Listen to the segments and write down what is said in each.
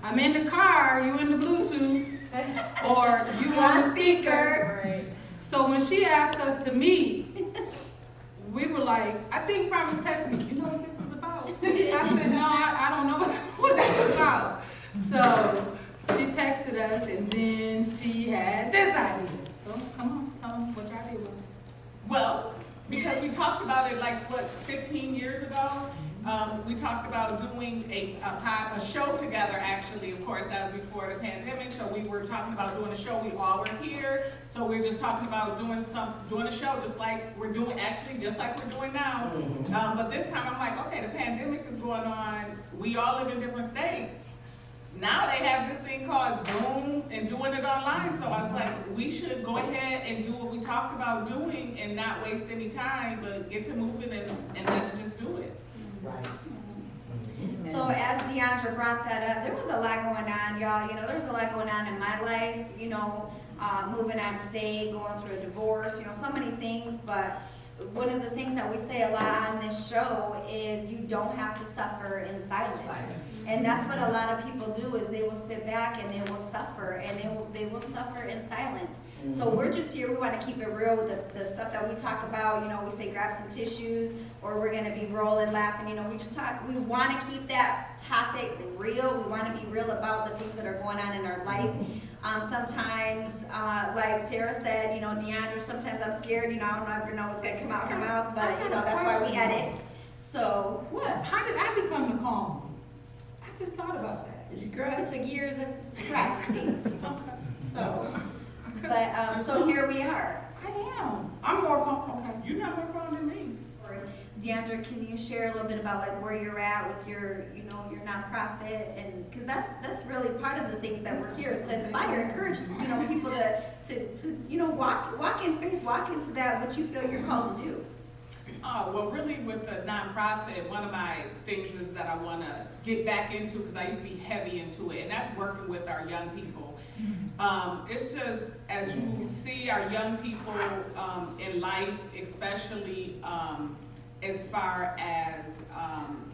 I'm in the car, you in the Bluetooth, or you on the speaker. Right. So when she asked us to meet, we were like, I think Promise texted me, you know what this is about? I said, no, I don't know what this is about. So she texted us, and then she had this idea. So come on, tell them what your idea was. Well, because we talked about it like, what, 15 years ago? We talked about doing a show together, actually. Of course, that was before the pandemic, so we were talking about doing a show. We all were here, so we were just talking about doing a show just like we're doing, actually, just like we're doing now. But this time I'm like, okay, the pandemic is going on. We all live in different states. Now they have this thing called Zoom and doing it online, so I was like, we should go ahead and do what we talked about doing and not waste any time, but get to moving and let's just do it. Right. So as Deandra brought that up, there was a lot going on, y'all. You know, there was a lot going on in my life, you know, moving out of state, going through a divorce, you know, so many things. But one of the things that we say a lot on this show is you don't have to suffer in silence. And that's what a lot of people do, is they will sit back and they will suffer, and they will suffer in silence. So we're just here, we want to keep it real with the stuff that we talk about. You know, we say grab some tissues, or we're going to be rolling, laughing. You know, we want to keep that topic real. We want to be real about the things that are going on in our life. Sometimes, like Tara said, you know, Deandra, sometimes I'm scared, you know, I don't ever know what's going to come out her mouth, but you know, that's why we edit. So, What? How did I become the calm? I just thought about that. girl, it took years of practicing. Okay. So, but, so here we are. I am. I'm more calm. Okay. You're not more calm than me. Deandra, can you share a little bit about like where you're at with your, you know, your nonprofit, and because that's really part of the things that we're here, is to inspire, encourage, you know, people to you know, walk in faith, walk into that what you feel you're called to do. Well, really with the nonprofit, one of my things is that I want to get back into, because I used to be heavy into it, and that's working with our young people. It's just, as you see our young people in life, especially as far as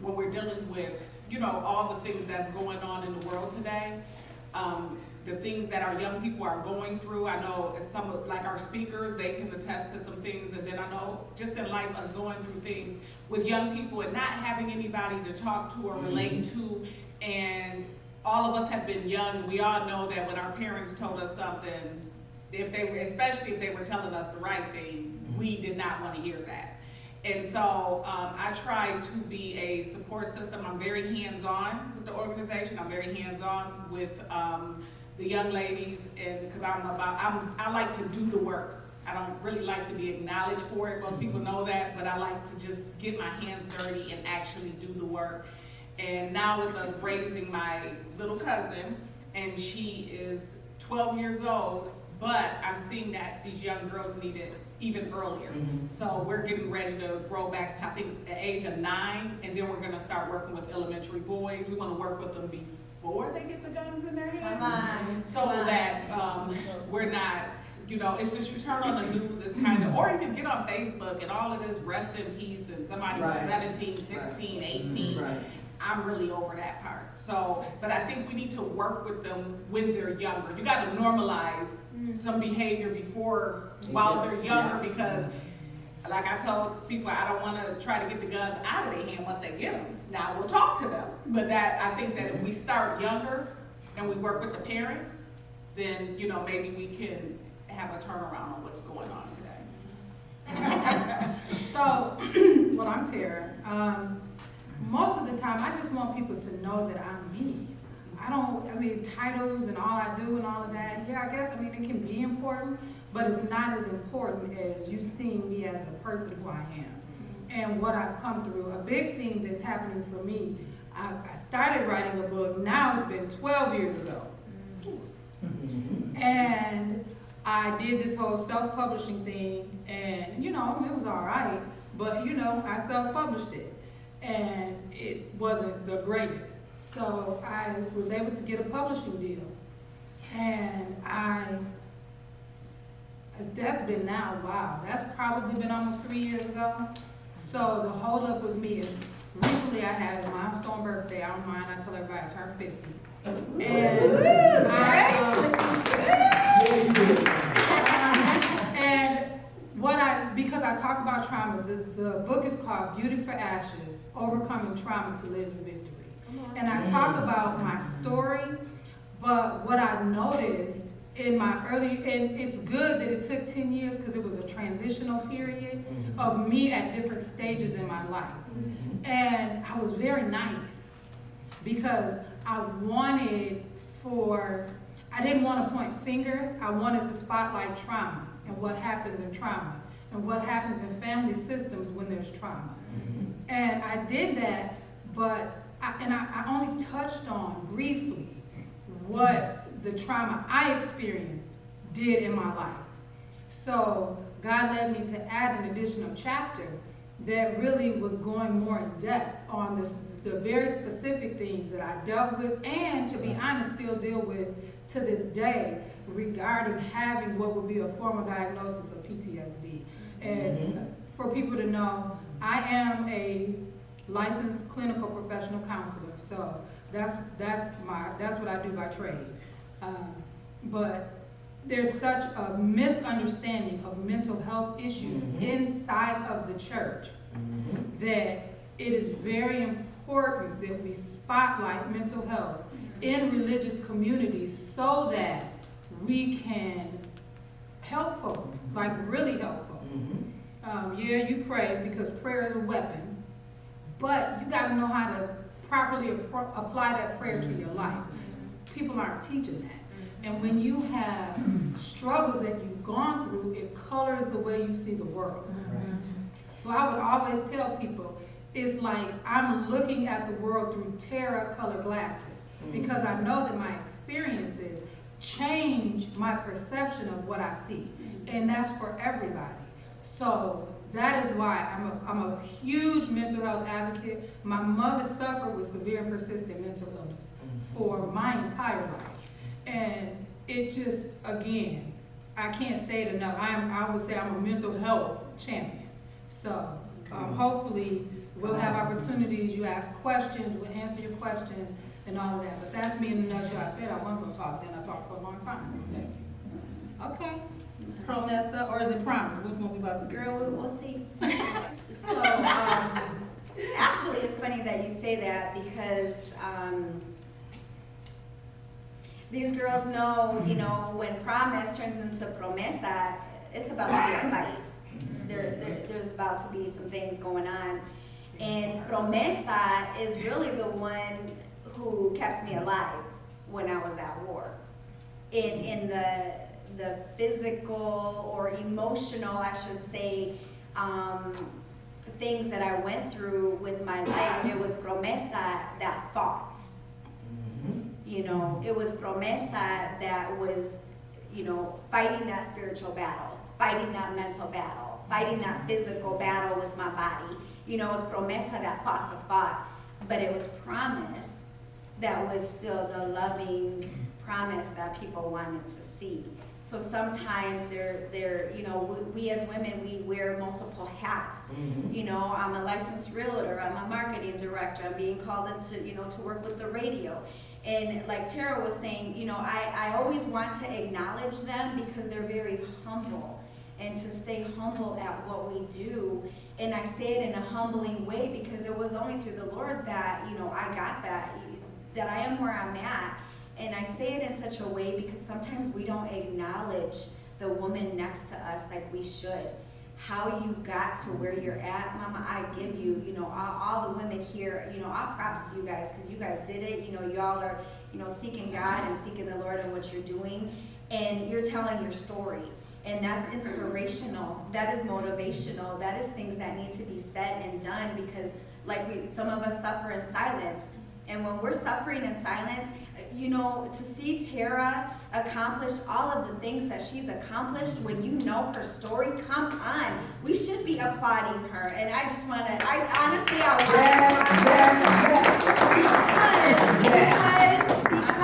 when we're dealing with, you know, all the things that's going on in the world today, the things that our young people are going through. I know some of, like our speakers, they can attest to some things, and then I know just in life, us going through things with young people and not having anybody to talk to or relate to. And all of us have been young. We all know that when our parents told us something, if they were, especially if they were telling us the right thing, we did not want to hear that. And so I try to be a support system. I'm very hands-on with the organization. I'm very hands-on with the young ladies, and because I like to do the work. I don't really like to be acknowledged for it. Most people know that, but I like to just get my hands dirty and actually do the work. And now with us raising my little cousin, and she is 12 years old, but I'm seeing that these young girls need it even earlier. So we're getting ready to grow back to, I think, the age of 9, and then we're gonna start working with elementary boys. We wanna work with them before they get the guns in their hands. So that we're not, you know, it's just you turn on the news, it's kind of, or even get on Facebook and all of this rest in peace, and somebody was 17, 16, 18. Right. I'm really over that part. So, but I think we need to work with them when they're younger. You got to normalize some behavior before, while they're younger, because like I told people, I don't want to try to get the guns out of their hand once they get them. Now we'll talk to them, but that, I think that if we start younger and we work with the parents, then, you know, maybe we can have a turnaround on what's going on today. So, well, I'm Tara. Most of the time, I just want people to know that I'm me. I mean, titles and all I do and all of that, yeah, I guess, I mean, it can be important, but it's not as important as you seeing me as a person who I am and what I've come through. A big thing that's happening for me, I started writing a book, now it's been 12 years ago. And I did this whole self-publishing thing, and, you know, it was all right, but, you know, I self-published it. And it wasn't the greatest. So I was able to get a publishing deal. And that's been now, wow, that's probably been almost 3 years ago. So the holdup was me. And recently I had a milestone birthday. I don't mind, I tell everybody I turned 50. And because I talk about trauma, the book is called Beauty for Ashes, Overcoming Trauma to Live in Victory. And I talk about my story, but what I noticed in my early, and it's good that it took 10 years because it was a transitional period of me at different stages in my life. And I was very nice because I didn't want to point fingers. I wanted to spotlight trauma and what happens in trauma and what happens in family systems when there's trauma. And I did that, but I only touched on briefly what the trauma I experienced did in my life. So God led me to add an additional chapter that really was going more in depth on the very specific things that I dealt with, and to be honest, still deal with to this day regarding having what would be a formal diagnosis of PTSD. And for people to know, I am a licensed clinical professional counselor, so that's what I do by trade. But there's such a misunderstanding of mental health issues inside of the church that it is very important that we spotlight mental health in religious communities so that we can help folks, like really help folks. Yeah, you pray because prayer is a weapon, but you got to know how to properly apply that prayer to your life. People aren't teaching that. And when you have struggles that you've gone through, it colors the way you see the world. So I would always tell people, it's like I'm looking at the world through Teri-colored glasses, because I know that my experiences change my perception of what I see. And that's for everybody. So that is why I'm a huge mental health advocate. My mother suffered with severe and persistent mental illness for my entire life. And it just, again, I can't state enough. I would say I'm a mental health champion. So hopefully we'll have opportunities. You ask questions, we'll answer your questions and all of that. But that's me in a nutshell. I said I wasn't going to talk, then I talked for a long time. Okay. Promesa, or is it promise? Which one we about to do? Girl, we'll see. So, actually, it's funny that you say that because these girls know, you know, when promise turns into promesa, it's about to be a fight. There's about to be some things going on. And promesa is really the one who kept me alive when I was at war. In the physical or emotional, I should say, things that I went through with my life, it was promesa that fought. You know, it was promesa that was, you know, fighting that spiritual battle, fighting that mental battle, fighting that physical battle with my body. You know, it was promesa that fought the fight, but it was promise that was still the loving promise that people wanted to see. So sometimes they're you know, we as women, we wear multiple hats. You know, I'm a licensed realtor, I'm a marketing director, I'm being called into, you know, to work with the radio. And like Tara was saying, you know, I always want to acknowledge them because they're very humble, and to stay humble at what we do. And I say it in a humbling way because it was only through the Lord that, you know, I got that I am where I'm at. And I say it in such a way because sometimes we don't acknowledge the woman next to us like we should. How you got to where you're at, Mama, I give you, you know, all the women here, you know, all props to you guys because you guys did it. You know, y'all are, you know, seeking God and seeking the Lord in what you're doing. And you're telling your story. And that's inspirational. That is motivational. That is things that need to be said and done because like some of us suffer in silence. And when we're suffering in silence, you know, to see Tara accomplish all of the things that she's accomplished, when you know her story, come on. We should be applauding her. And I just want to, I honestly,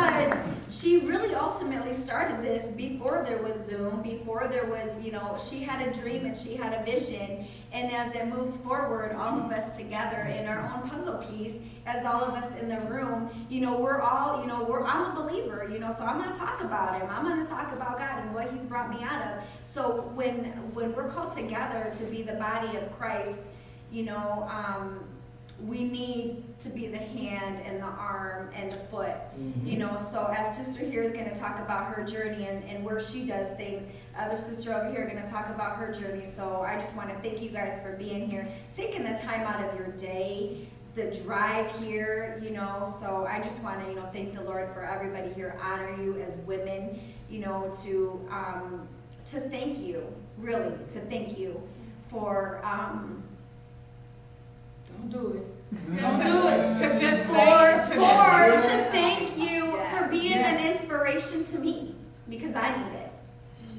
because she really ultimately started this before there was Zoom, before where there was, you know, she had a dream and she had a vision, and as it moves forward, all of us together in our own puzzle piece, as all of us in the room, you know, we're all, you know, I'm a believer, you know, so I'm going to talk about him. I'm going to talk about God and what he's brought me out of. So when we're called together to be the body of Christ, you know, we need to be the hand and the arm and the foot, you know. So as sister here is going to talk about her journey and where she does things, other sister over here going to talk about her journey. So I just want to thank you guys for being here, taking the time out of your day, the drive here, you know. So I just want to, you know, thank the Lord for everybody here, honor you as women, you know, to thank you, really, to thank you for Don't do it. Don't do it. To just to thank you Yeah. for being an inspiration to me, because I need it.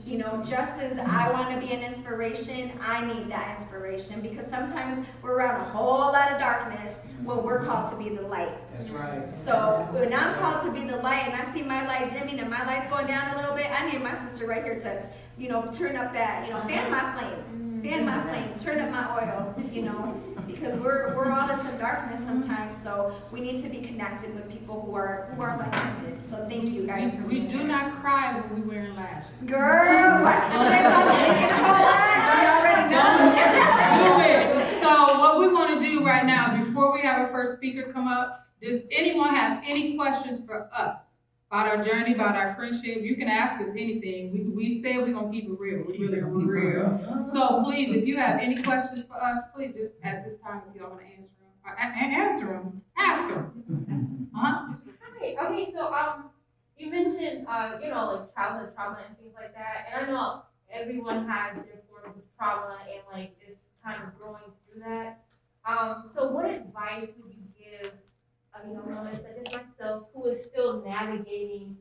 You know, just as I want to be an inspiration, I need that inspiration, because sometimes we're around a whole lot of darkness when we're called to be the light. That's right. So when I'm called to be the light and I see my light dimming and my light's going down a little bit, I need my sister right here to, you know, turn up that, you know, fan my flame, turn up my oil, you know, because we're all in some darkness sometimes, so we need to be connected with people who are like-minded. So thank you guys for We being do here. not cry when we wearing lashes. Girl, what? You already know. Do it. So what we want to do right now, before we have our first speaker come up, does anyone have any questions for us about our journey, about our friendship? You can ask us anything. We said we're gonna keep it real. We really gonna keep it real. So please, if you have any questions for us, please just at this time, if y'all want to answer them, ask them. Hi. Okay, so you mentioned you know, like childhood trauma and things like that, and I know everyone has their form of trauma and like just kind of growing through that. So what advice would you give a young woman such as myself who is still navigating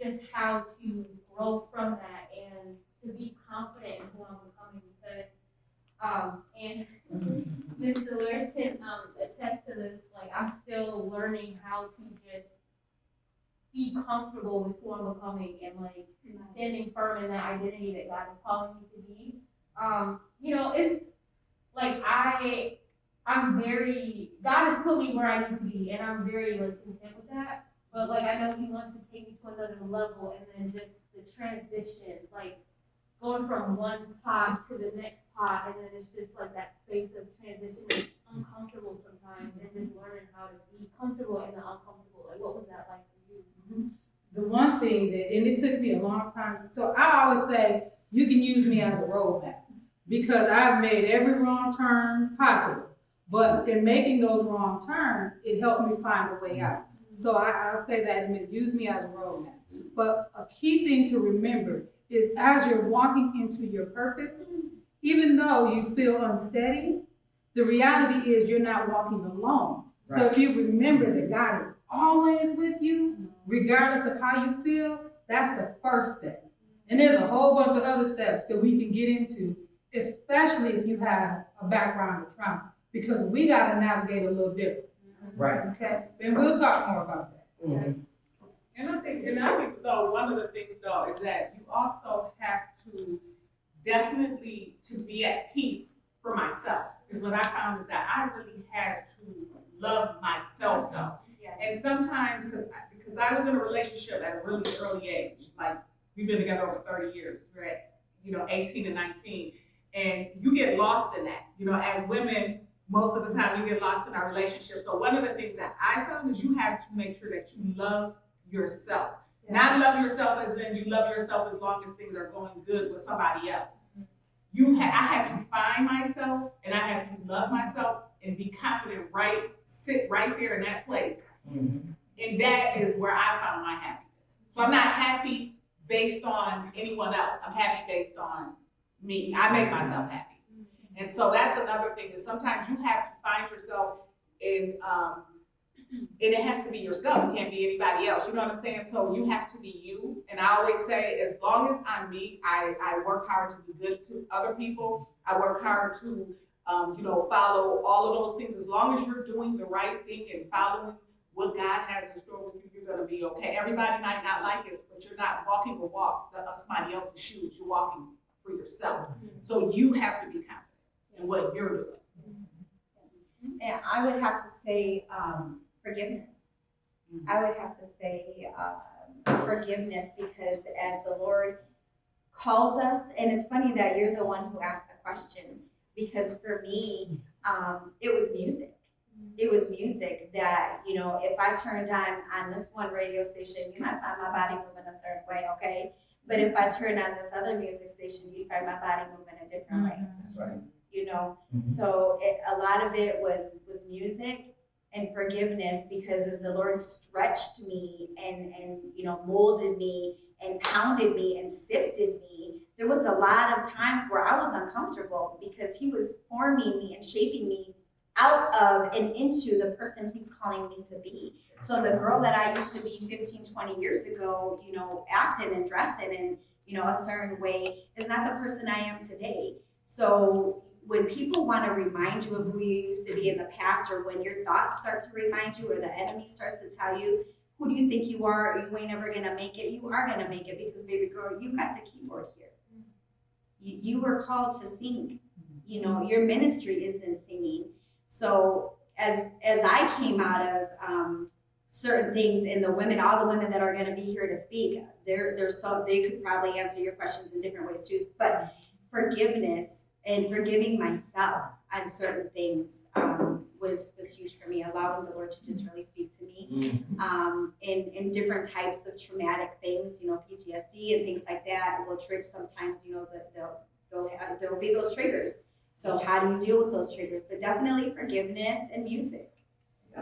just how to grow from that and to be confident in who I'm becoming? Because and Mr. Lewis can attest to this. Like, I'm still learning how to just be comfortable with who I'm becoming and like standing firm in that identity that God is calling me to be. You know, it's like God has put me where I need to be, and I'm very like content with that. But like, I know He wants to take me to another level, and then just the transition, like going from one pot to the next pot, and then it's just like that space of transition is uncomfortable sometimes, and just learning how to be comfortable in the uncomfortable. Like, what was that like for you? The one thing that, and it took me a long time, so I always say, you can use me as a roadmap, because I've made every wrong turn possible. But in making those wrong turns, it helped me find a way out. So I'll say that, I mean, use me as a roadmap. But a key thing to remember is as you're walking into your purpose, even though you feel unsteady, the reality is you're not walking alone. So if you remember that God is always with you, regardless of how you feel, that's the first step. And there's a whole bunch of other steps that we can get into, especially if you have a background of trauma, because we got to navigate a little different. Right. Okay? And we'll talk more about that. Mm-hmm. And I think though, one of the things though is that you also have to definitely to be at peace for myself. Because what I found is that I really had to love myself though. Yeah. And sometimes, because I was in a relationship at a really early age, like we've been together over 30 years, we're at, 18 and 19, and you get lost in that. As women, most of the time you get lost in our relationship. So one of the things that I found is you have to make sure that you love yourself. Yeah. Not love yourself as in you love yourself as long as things are going good with somebody else. I had to find myself, and I had to love myself and be confident, sit right there in that place. Mm-hmm. And that is where I found my happiness. So I'm not happy based on anyone else. I'm happy based on me. I make myself happy. And so that's another thing, is sometimes you have to find yourself in, and it has to be yourself. It can't be anybody else. You know what I'm saying? So you have to be you. And I always say, as long as I'm me, I work hard to be good to other people. I work hard to, follow all of those things. As long as you're doing the right thing and following what God has in store with you, you're gonna be okay. Everybody might not like it, but you're not walking the walk of somebody else's shoes. You're walking for yourself. So you have to be confident in what you're doing. And I would have to say, forgiveness. I would have to say, forgiveness, because as the Lord calls us, and it's funny that you're the one who asked the question, because for me, it was music. It was music that, you know, if I turned on this one radio station, you might find my body moving a certain way, okay? But if I turn on this other music station, you find my body moving a different way. That's right. You know, so a lot of it was music and forgiveness, because as the Lord stretched me and you know, molded me and pounded me and sifted me, there was a lot of times where I was uncomfortable, because he was forming me and shaping me out of and into the person he's calling me to be. So the girl that I used to be 15, 20 years ago, you know, acting and dressing in, you know, a certain way is not the person I am today. So when people want to remind you of who you used to be in the past, or when your thoughts start to remind you, or the enemy starts to tell you, who do you think you are? Or you ain't ever gonna make it. You are gonna make it, because baby girl, you got the keyboard here. You were called to sing. You know, your ministry is in singing. So as I came out of certain things, and the women, all the women that are gonna be here to speak, there's so they could probably answer your questions in different ways too. But forgiveness and forgiving myself on certain things was huge for me, allowing the Lord to just really speak to me in different types of traumatic things, you know, PTSD and things like that will trigger sometimes, you know, there'll be those triggers. So how do you deal with those triggers? But definitely forgiveness and music.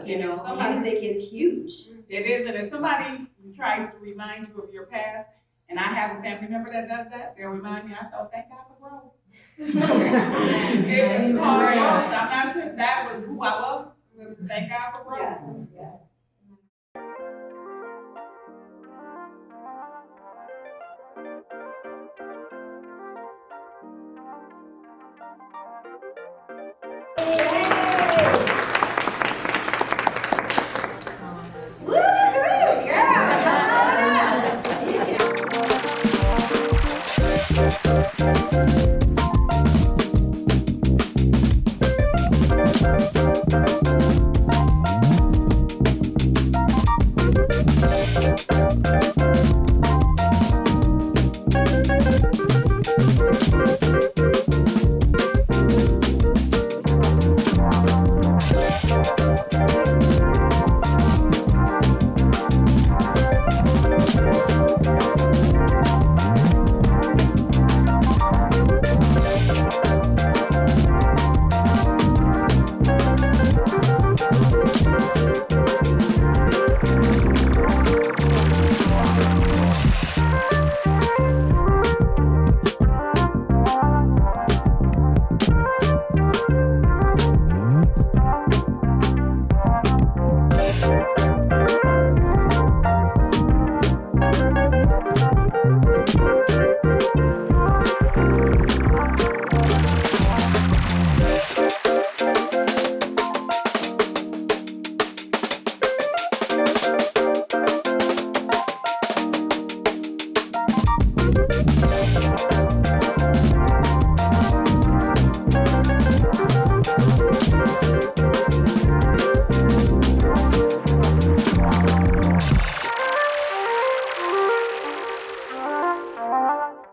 You know, music is huge. It is, and if somebody tries to remind you of your past, and I have a family member that does that, they'll remind me, I say, oh, thank God for growth. It's called growth. I'm not saying that was who I was. Thank God for growth.